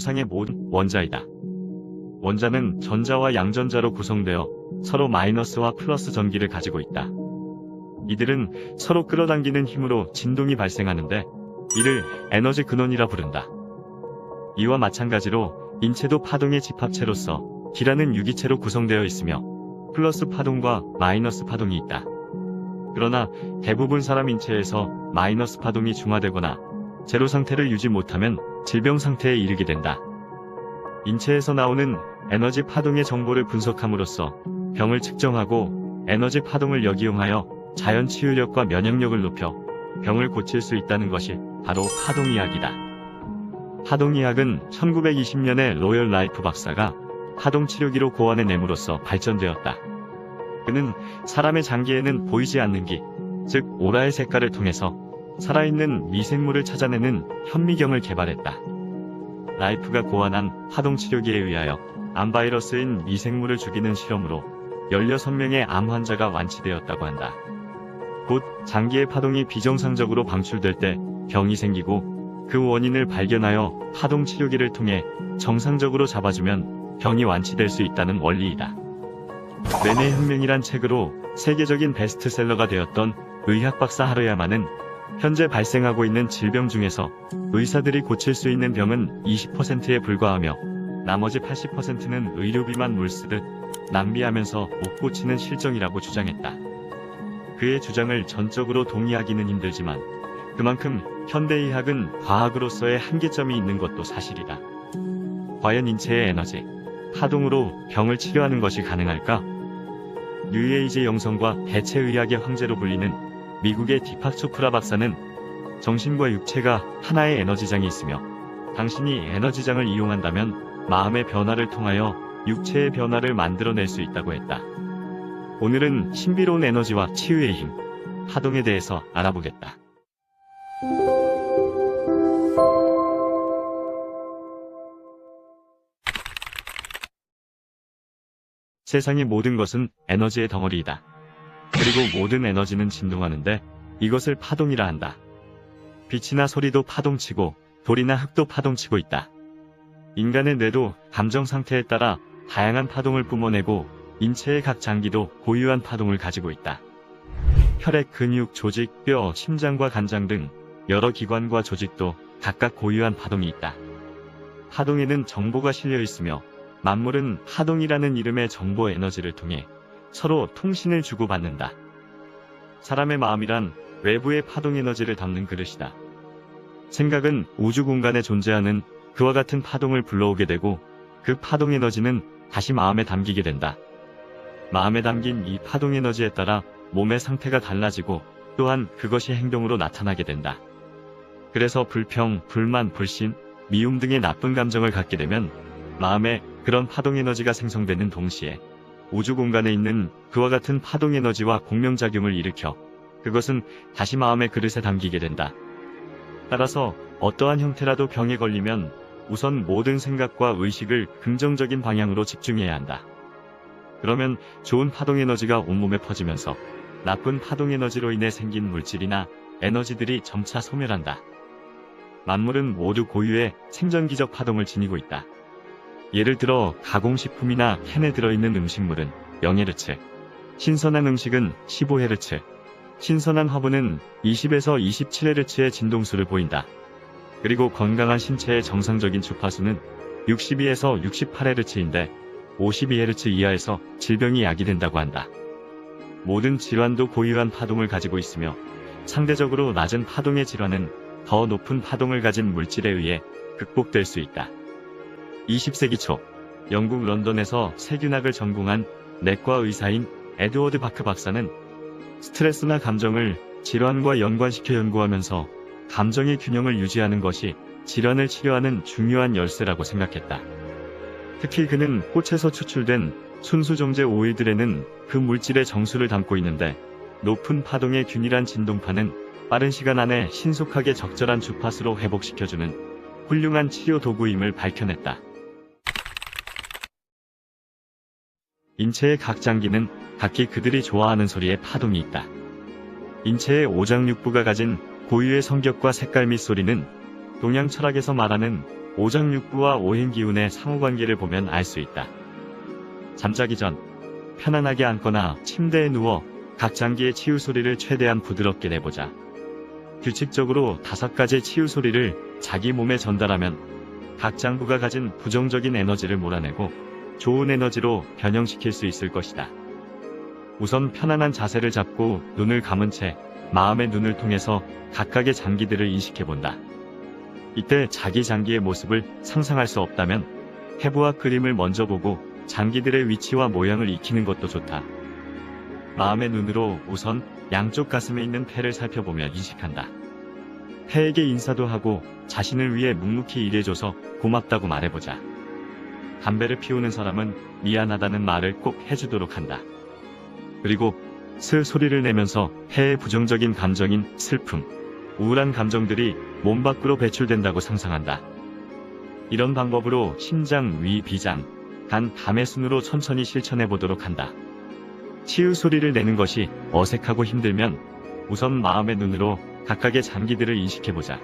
세상의 모든 원자이다. 원자는 전자와 양전자로 구성되어 서로 마이너스와 플러스 전기를 가지고 있다. 이들은 서로 끌어당기는 힘으로 진동이 발생하는데 이를 에너지 근원이라 부른다. 이와 마찬가지로 인체도 파동의 집합체로서 기라는 유기체로 구성되어 있으며 플러스 파동과 마이너스 파동이 있다. 그러나 대부분 사람 인체에서 마이너스 파동이 중화되거나 제로 상태를 유지 못하면 질병 상태에 이르게 된다. 인체에서 나오는 에너지 파동의 정보를 분석함으로써 병을 측정하고 에너지 파동을 역이용하여 자연 치유력과 면역력을 높여 병을 고칠 수 있다는 것이 바로 파동의학이다. 파동의학은 1920년에 로열 라이프 박사가 파동치료기로 고안해냄으로써 발전되었다. 그는 사람의 장기에는 보이지 않는 기, 즉 오라의 색깔을 통해서 살아있는 미생물을 찾아내는 현미경을 개발했다. 라이프가 고안한 파동치료기에 의하여 암바이러스인 미생물을 죽이는 실험으로 16명의 암 환자가 완치되었다고 한다. 곧 장기의 파동이 비정상적으로 방출될 때 병이 생기고 그 원인을 발견하여 파동치료기를 통해 정상적으로 잡아주면 병이 완치될 수 있다는 원리이다. 뇌의 혁명이란 책으로 세계적인 베스트셀러가 되었던 의학 박사 하르야만은 현재 발생하고 있는 질병 중에서 의사들이 고칠 수 있는 병은 20%에 불과하며 나머지 80%는 의료비만 물쓰듯 낭비하면서 못 고치는 실정이라고 주장했다. 그의 주장을 전적으로 동의하기는 힘들지만 그만큼 현대의학은 과학으로서의 한계점이 있는 것도 사실이다. 과연 인체의 에너지, 파동으로 병을 치료하는 것이 가능할까? 뉴에이지 영성과 대체의학의 황제로 불리는 미국의 디팍 초프라 박사는 정신과 육체가 하나의 에너지장이 있으며 당신이 에너지장을 이용한다면 마음의 변화를 통하여 육체의 변화를 만들어낼 수 있다고 했다. 오늘은 신비로운 에너지와 치유의 힘, 파동에 대해서 알아보겠다. 세상의 모든 것은 에너지의 덩어리이다. 그리고 모든 에너지는 진동하는데 이것을 파동이라 한다. 빛이나 소리도 파동치고 돌이나 흙도 파동치고 있다. 인간의 뇌도 감정 상태에 따라 다양한 파동을 뿜어내고 인체의 각 장기도 고유한 파동을 가지고 있다. 혈액, 근육, 조직, 뼈, 심장과 간장 등 여러 기관과 조직도 각각 고유한 파동이 있다. 파동에는 정보가 실려 있으며 만물은 파동이라는 이름의 정보 에너지를 통해 서로 통신을 주고받는다. 사람의 마음이란 외부의 파동 에너지를 담는 그릇이다. 생각은 우주 공간에 존재하는 그와 같은 파동을 불러오게 되고 그 파동 에너지는 다시 마음에 담기게 된다. 마음에 담긴 이 파동 에너지에 따라 몸의 상태가 달라지고 또한 그것이 행동으로 나타나게 된다. 그래서 불평, 불만, 불신, 미움 등의 나쁜 감정을 갖게 되면 마음에 그런 파동 에너지가 생성되는 동시에 우주 공간에 있는 그와 같은 파동 에너지와 공명작용을 일으켜 그것은 다시 마음의 그릇에 담기게 된다. 따라서 어떠한 형태라도 병에 걸리면 우선 모든 생각과 의식을 긍정적인 방향으로 집중해야 한다. 그러면 좋은 파동 에너지가 온몸에 퍼지면서 나쁜 파동 에너지로 인해 생긴 물질이나 에너지들이 점차 소멸한다. 만물은 모두 고유의 생전기적 파동을 지니고 있다. 예를 들어 가공식품이나 캔에 들어있는 음식물은 0Hz, 신선한 음식은 15Hz, 신선한 화분은 20에서 27Hz의 진동수를 보인다. 그리고 건강한 신체의 정상적인 주파수는 62에서 68Hz인데 52Hz 이하에서 질병이 야기된다고 한다. 모든 질환도 고유한 파동을 가지고 있으며 상대적으로 낮은 파동의 질환은 더 높은 파동을 가진 물질에 의해 극복될 수 있다. 20세기 초 영국 런던에서 세균학을 전공한 내과 의사인 에드워드 바크 박사는 스트레스나 감정을 질환과 연관시켜 연구하면서 감정의 균형을 유지하는 것이 질환을 치료하는 중요한 열쇠라고 생각했다. 특히 그는 꽃에서 추출된 순수정제 오일들에는 그 물질의 정수를 담고 있는데 높은 파동의 균일한 진동파는 빠른 시간 안에 신속하게 적절한 주파수로 회복시켜주는 훌륭한 치료 도구임을 밝혀냈다. 인체의 각 장기는 각기 그들이 좋아하는 소리에 파동이 있다. 인체의 오장육부가 가진 고유의 성격과 색깔 및 소리는 동양 철학에서 말하는 오장육부와 오행기운의 상호관계를 보면 알 수 있다. 잠자기 전 편안하게 앉거나 침대에 누워 각 장기의 치유 소리를 최대한 부드럽게 내보자. 규칙적으로 5가지 치유 소리를 자기 몸에 전달하면 각 장부가 가진 부정적인 에너지를 몰아내고 좋은 에너지로 변형시킬 수 있을 것이다. 우선 편안한 자세를 잡고 눈을 감은 채 마음의 눈을 통해서 각각의 장기들을 인식해본다. 이때 자기 장기의 모습을 상상할 수 없다면 해부와 그림을 먼저 보고 장기들의 위치와 모양을 익히는 것도 좋다. 마음의 눈으로 우선 양쪽 가슴에 있는 폐를 살펴보며 인식한다. 폐에게 인사도 하고 자신을 위해 묵묵히 일해줘서 고맙다고 말해보자. 담배를 피우는 사람은 미안하다는 말을 꼭 해주도록 한다. 그리고 스 소리를 내면서 폐의 부정적인 감정인 슬픔, 우울한 감정들이 몸 밖으로 배출된다고 상상한다. 이런 방법으로 심장, 위, 비장, 간, 담의 순으로 천천히 실천해 보도록 한다. 치유 소리를 내는 것이 어색하고 힘들면 우선 마음의 눈으로 각각의 장기들을 인식해보자.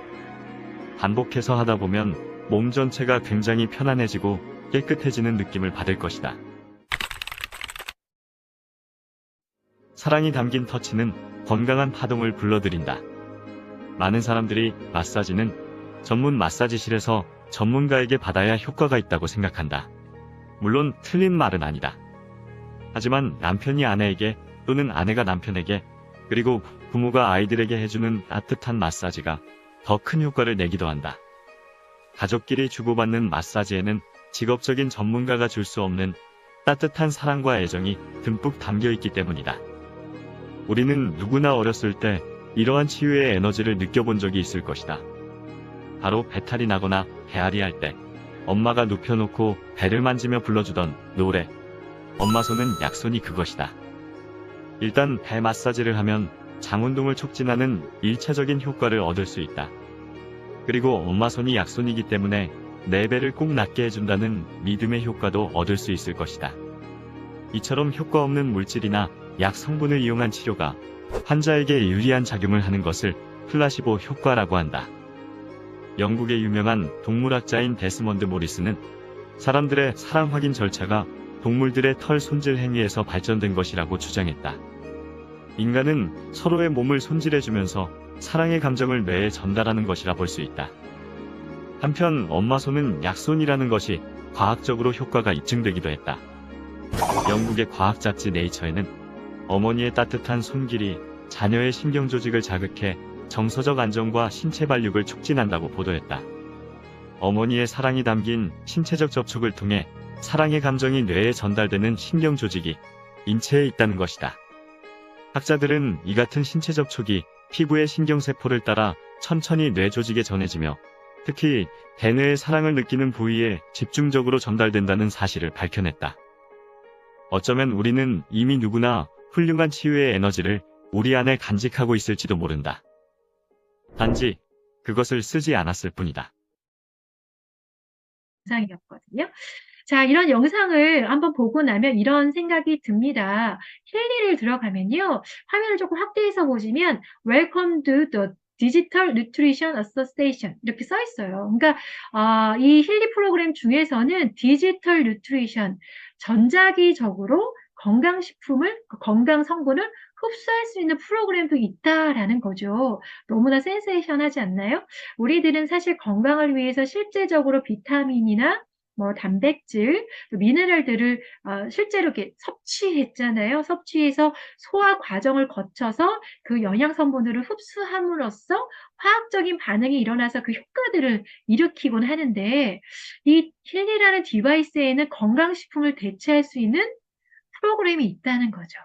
반복해서 하다 보면 몸 전체가 굉장히 편안해지고 깨끗해지는 느낌을 받을 것이다. 사랑이 담긴 터치는 건강한 파동을 불러들인다. 많은 사람들이 마사지는 전문 마사지실에서 전문가에게 받아야 효과가 있다고 생각한다. 물론 틀린 말은 아니다. 하지만 남편이 아내에게 또는 아내가 남편에게 그리고 부모가 아이들에게 해주는 따뜻한 마사지가 더 큰 효과를 내기도 한다. 가족끼리 주고받는 마사지에는 직업적인 전문가가 줄 수 없는 따뜻한 사랑과 애정이 듬뿍 담겨 있기 때문이다. 우리는 누구나 어렸을 때 이러한 치유의 에너지를 느껴본 적이 있을 것이다. 바로 배탈이 나거나 배앓이 할 때 엄마가 눕혀놓고 배를 만지며 불러주던 노래, 엄마 손은 약손이 그것이다. 일단 배 마사지를 하면 장운동을 촉진하는 1차적인 효과를 얻을 수 있다. 그리고 엄마 손이 약손이기 때문에 내 배를 꼭 낫게 해준다는 믿음의 효과도 얻을 수 있을 것이다. 이처럼 효과 없는 물질이나 약 성분을 이용한 치료가 환자에게 유리한 작용을 하는 것을 플라시보 효과라고 한다. 영국의 유명한 동물학자인 데스먼드 모리스는 사람들의 사랑 확인 절차가 동물들의 털 손질 행위에서 발전된 것이라고 주장했다. 인간은 서로의 몸을 손질해주면서 사랑의 감정을 뇌에 전달하는 것이라 볼 수 있다. 한편 엄마 손은 약손이라는 것이 과학적으로 효과가 입증되기도 했다. 영국의 과학 잡지 네이처에는 어머니의 따뜻한 손길이 자녀의 신경 조직을 자극해 정서적 안정과 신체 발육을 촉진한다고 보도했다. 어머니의 사랑이 담긴 신체적 접촉을 통해 사랑의 감정이 뇌에 전달되는 신경 조직이 인체에 있다는 것이다. 학자들은 이 같은 신체 접촉이 피부의 신경세포를 따라 천천히 뇌 조직에 전해지며 특히 대뇌의 사랑을 느끼는 부위에 집중적으로 전달된다는 사실을 밝혀냈다. 어쩌면 우리는 이미 누구나 훌륭한 치유의 에너지를 우리 안에 간직하고 있을지도 모른다. 단지 그것을 쓰지 않았을 뿐이다. 영상이었거든요. 자, 이런 영상을 한번 보고 나면 이런 생각이 듭니다. 힐리를 들어가면요. 화면을 조금 확대해서 보시면 Welcome to the Digital Nutrition Association 이렇게 써 있어요. 그러니까 이 힐리 프로그램 중에서는 디지털 뉴트리션, 전자기적으로 건강식품을, 건강 성분을 흡수할 수 있는 프로그램도 있다라는 거죠. 너무나 센세이션하지 않나요? 우리들은 사실 건강을 위해서 실제적으로 비타민이나 단백질, 또 미네랄들을 실제로 이렇게 섭취했잖아요. 섭취해서 소화 과정을 거쳐서 그 영양 성분들을 흡수함으로써 화학적인 반응이 일어나서 그 효과들을 일으키곤 하는데 이 힐리라는 디바이스에는 건강식품을 대체할 수 있는 프로그램이 있다는 거죠.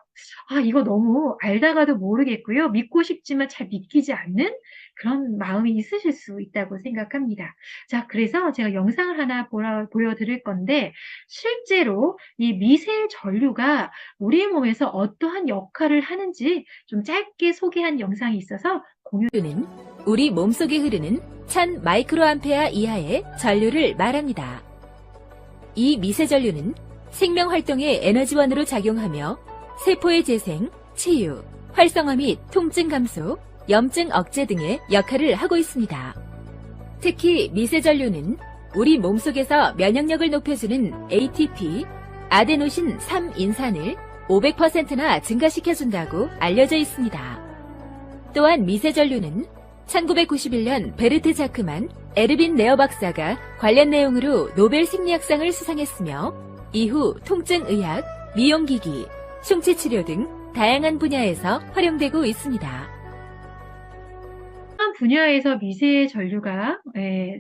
이거 너무 알다가도 모르겠고요. 믿고 싶지만 잘 믿기지 않는 그런 마음이 있으실 수 있다고 생각합니다. 자, 그래서 제가 영상을 하나 보여드릴 건데 실제로 이 미세 전류가 우리 몸에서 어떠한 역할을 하는지 좀 짧게 소개한 영상이 있어서 전류는 우리 몸속에 흐르는 1000 마이크로암페어 이하의 전류를 말합니다. 이 미세 전류는 생명 활동의 에너지원으로 작용하며 세포의 재생, 치유, 활성화 및 통증 감소, 염증 억제 등의 역할을 하고 있습니다. 특히 미세 전류는 우리 몸속에서 면역력을 높여주는 ATP, 아데노신 3인산을 500%나 증가시켜준다고 알려져 있습니다. 또한 미세전류는 1991년 베르트 자크만, 에르빈 네어 박사가 관련 내용으로 노벨 심리학상을 수상했으며 이후 통증의학, 미용기기, 충치치료 등 다양한 분야에서 활용되고 있습니다. 한 분야에서 미세 전류가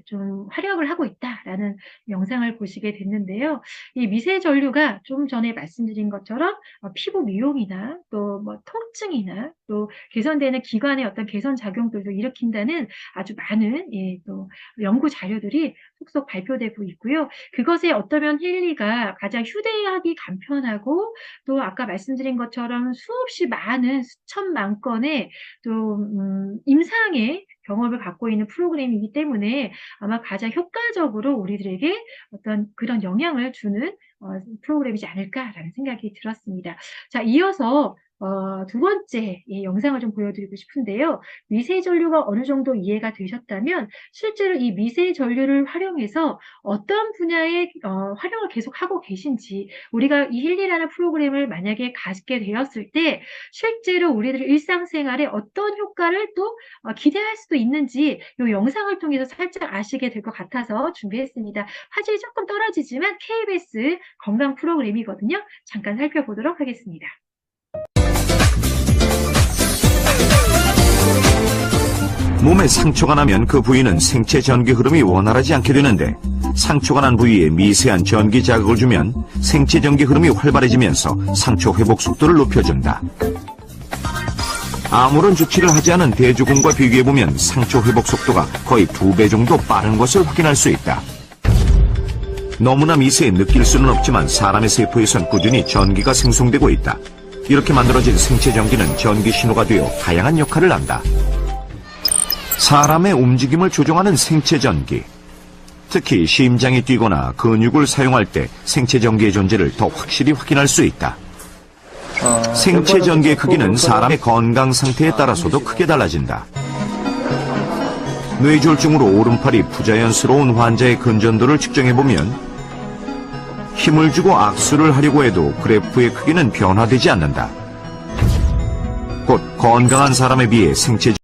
좀 활약을 하고 있다라는 영상을 보시게 됐는데요. 이 미세 전류가 좀 전에 말씀드린 것처럼 피부 미용이나 또 뭐 통증이나 또 개선되는 기관의 어떤 개선 작용들도 일으킨다는 아주 많은 또 연구 자료들이 속속 발표되고 있고요. 그것에 어쩌면 힐리가 가장 휴대하기 간편하고 또 아까 말씀드린 것처럼 수없이 많은 수천만 건의 또 임상의 경험을 갖고 있는 프로그램이기 때문에 아마 가장 효과적으로 우리들에게 어떤 그런 영향을 주는 프로그램이지 않을까라는 생각이 들었습니다. 자, 이어서 두 번째 영상을 좀 보여드리고 싶은데요. 미세 전류가 어느 정도 이해가 되셨다면 실제로 이 미세 전류를 활용해서 어떤 분야에 활용을 계속하고 계신지, 우리가 이 힐리라는 프로그램을 만약에 갖게 되었을 때 실제로 우리들 일상생활에 어떤 효과를 또 기대할 수도 있는지 이 영상을 통해서 살짝 아시게 될 것 같아서 준비했습니다. 화질이 조금 떨어지지만 KBS 건강 프로그램이거든요. 잠깐 살펴보도록 하겠습니다. 몸에 상처가 나면 그 부위는 생체 전기 흐름이 원활하지 않게 되는데 상처가 난 부위에 미세한 전기 자극을 주면 생체 전기 흐름이 활발해지면서 상처 회복 속도를 높여준다. 아무런 조치를 하지 않은 대조군과 비교해보면 상처 회복 속도가 거의 2배 정도 빠른 것을 확인할 수 있다. 너무나 미세해 느낄 수는 없지만 사람의 세포에선 꾸준히 전기가 생성되고 있다. 이렇게 만들어진 생체 전기는 전기 신호가 되어 다양한 역할을 한다. 사람의 움직임을 조종하는 생체 전기. 특히 심장이 뛰거나 근육을 사용할 때 생체 전기의 존재를 더 확실히 확인할 수 있다. 생체 전기의 크기는 사람의 건강 상태에 따라서도 크게 달라진다. 뇌졸중으로 오른팔이 부자연스러운 환자의 근전도를 측정해보면 힘을 주고 악수를 하려고 해도 그래프의 크기는 변화되지 않는다. 곧 건강한 사람에 비해 생체